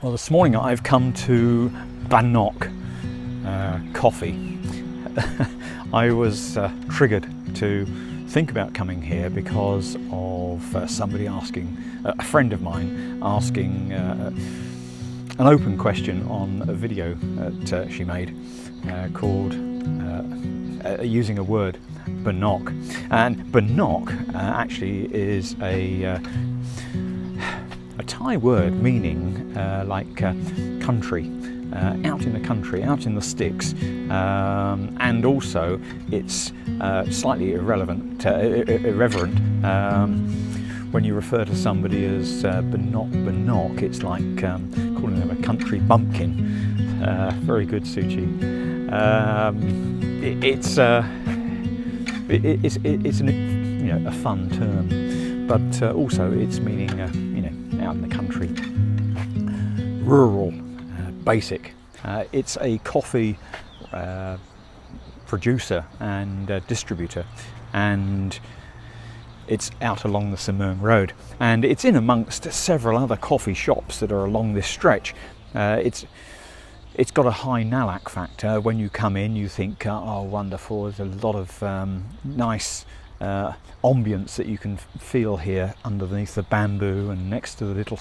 Well, this morning I've come to Bannok Coffee. I was triggered to think about coming here because of somebody asking, a friend of mine asking an open question on a video that she made called using a word, Bannock. And Bannock actually is a Thai word meaning country, out in the country, out in the sticks, and also it's slightly irreverent when you refer to somebody as Bannock. It's like calling them a country bumpkin. Very good, Suchi. It's a fun term, but also it's meaning out in the country, rural, basic. It's a coffee producer and distributor, and it's out along the Simurn Road, and it's in amongst several other coffee shops that are along this stretch. It's got a high Nalak Factor. When you come in, you think, oh, wonderful, there's a lot of nice ambience that you can feel here underneath the bamboo and next to the little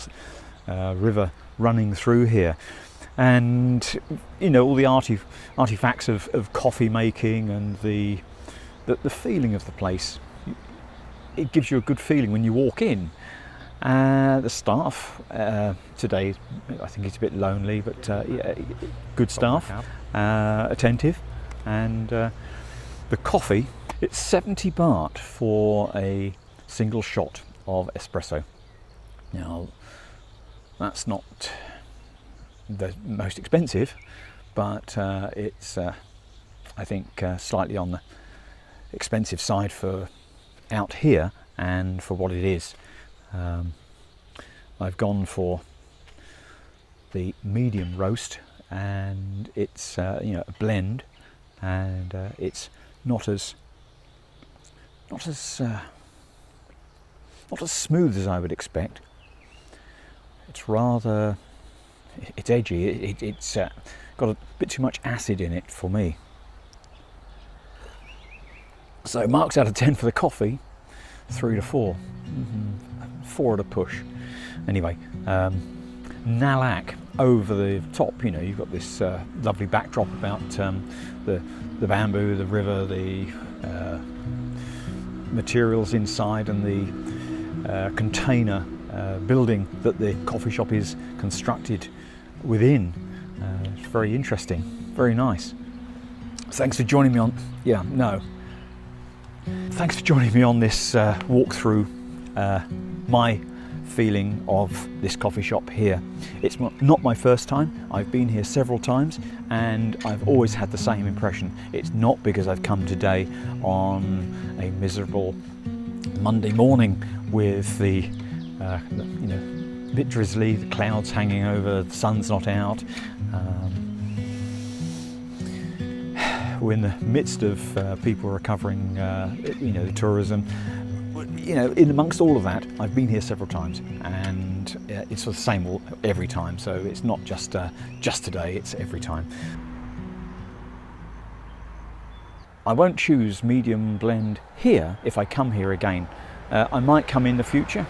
river running through here. And all the artifacts of coffee making and the feeling of the place. It gives you a good feeling when you walk in. The staff today, I think it's a bit lonely, but yeah, good staff, attentive, and the coffee, it's 70 baht for a single shot of espresso. Now, that's not the most expensive, but it's I think slightly on the expensive side for out here and for what it is. I've gone for the medium roast, and it's a blend, and it's not as smooth as I would expect. It's edgy. It's got a bit too much acid in it for me. So marks out of 10 for the coffee, 3 to 4. 4 at a push. Anyway, Nalak over the top. You've got this lovely backdrop about the bamboo, the river, the materials inside, and the container building that the coffee shop is constructed within. It's very interesting, very nice. Thanks for joining me on. Thanks for joining me on this walk through my feeling of this coffee shop here. It's not my first time. I've been here several times, and I've always had the same impression. It's not because I've come today on a miserable Monday morning with the bit drizzly, the clouds hanging over, the sun's not out. We're in the midst of people recovering, the tourism. In amongst all of that, I've been here several times, and it's the same every time. So it's not just today; it's every time. I won't choose medium blend here if I come here again. I might come in the future.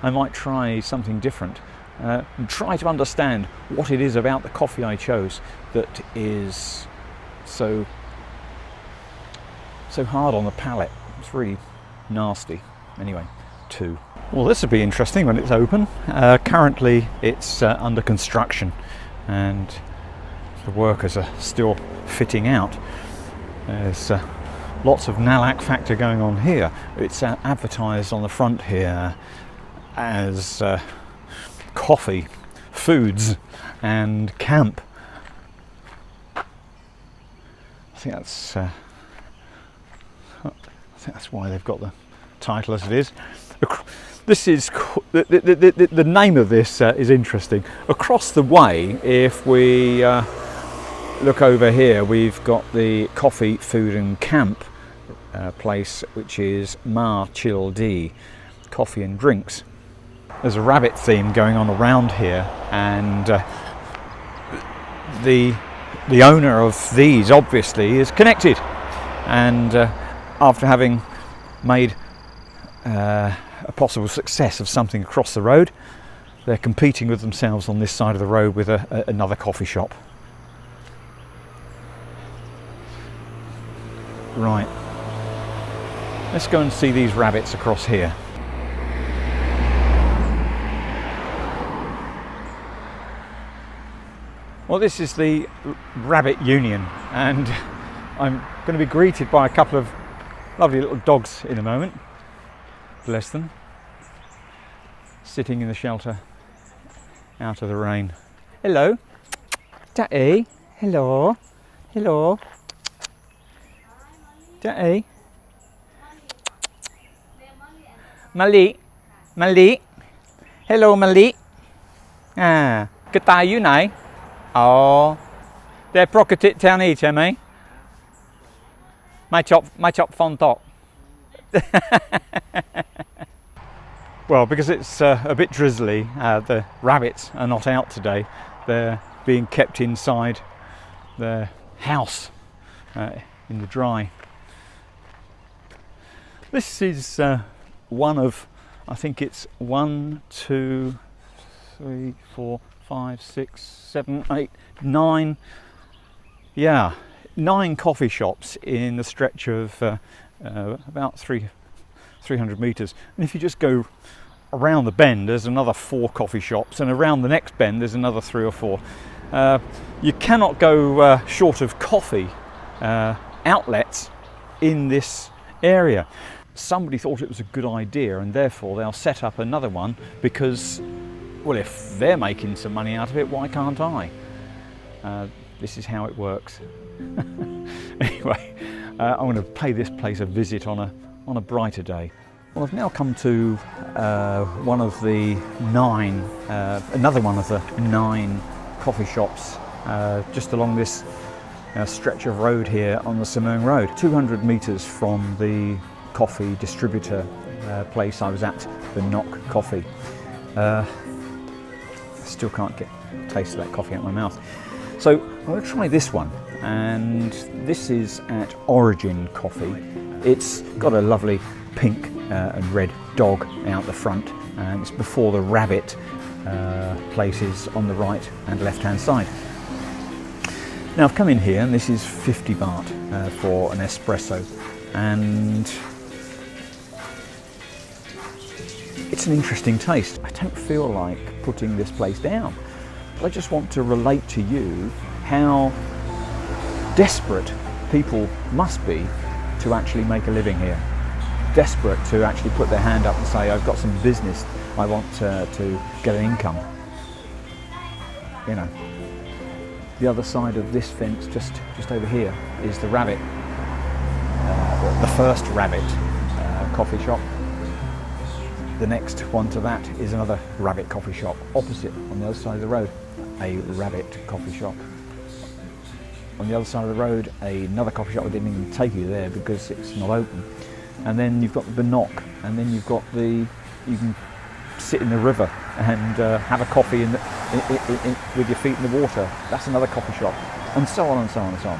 I might try something different. And try to understand what it is about the coffee I chose that is so hard on the palate. It's really nasty. Anyway, 2. Well, this would be interesting when it's open. Currently it's under construction, and the workers are still fitting out. There's lots of Nalak Factor going on here. It's advertised on the front here as coffee, foods and camp. I think that's why they've got the title as it is. This is the name of this is interesting. Across the way, if we look over here, we've got the coffee, food and camp place, which is Ma Chil Di, coffee and drinks. there's a rabbit theme going on around here, and the owner of these obviously is connected, and after having made a possible success of something across the road, they're competing with themselves on this side of the road with another coffee shop. Right, let's go and see these rabbits across here. Well, this is the Rabbit Union, and I'm going to be greeted by a couple of lovely little dogs in a moment. Bless them. Sitting in the shelter out of the rain. Hello. Daddy. Hello. Hello. Daddy. Malik. Malik. Hello Malik. Cái tai dưới này. Oh, they're procatit town each, eh? My chop font top. Well, because it's a bit drizzly, the rabbits are not out today. They're being kept inside their house in the dry. This is one of, I think it's 1, 2, 3, 4, 5, 6, 7, 8, 9. Yeah, 9 coffee shops in the stretch of about 300 metres. And if you just go around the bend, there's another 4 coffee shops, and around the next bend there's another 3 or 4. You cannot go short of coffee outlets in this area. Somebody thought it was a good idea, and therefore they'll set up another one because, well, if they're making some money out of it, why can't I? This is how it works. Anyway, I'm going to pay this place a visit on a brighter day. Well, I've now come to one of the 9, another one of the 9 coffee shops just along this stretch of road here on the Simone Road, 200 metres from the coffee distributor place I was at, Bannok Coffee. I still can't get a taste of that coffee out of my mouth. So I'm going to try this one, and this is at Origin Coffee. It's got a lovely pink and red dog out the front, and it's before the rabbit places on the right and left hand side. Now I've come in here, and this is 50 baht for an espresso, and it's an interesting taste. I don't feel like putting this place down, but I just want to relate to you how desperate people must be to actually make a living here. Desperate to actually put their hand up and say, I've got some business, I want to get an income. You know, the other side of this fence, just over here, is the rabbit, the first rabbit coffee shop. The next one to that is another rabbit coffee shop. Opposite, on the other side of the road, a rabbit coffee shop. On the other side of the road, another coffee shop. I didn't even take you there because it's not open. And then you've got the Bannock, and then you've got you can sit in the river and have a coffee with your feet in the water. That's another coffee shop, and so on and so on and so on.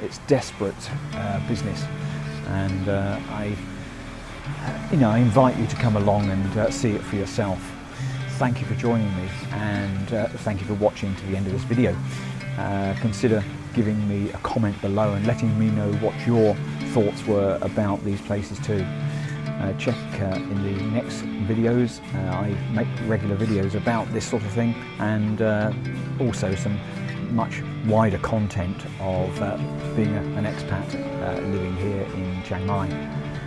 It's desperate business, and I invite you to come along and see it for yourself. Thank you for joining me, and thank you for watching to the end of this video. Consider giving me a comment below and letting me know what your thoughts were about these places too. Check in the next videos. I make regular videos about this sort of thing, and also some much wider content of being an expat living here in Chiang Mai.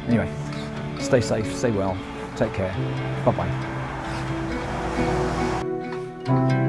Anyway, stay safe, stay well, take care, bye bye.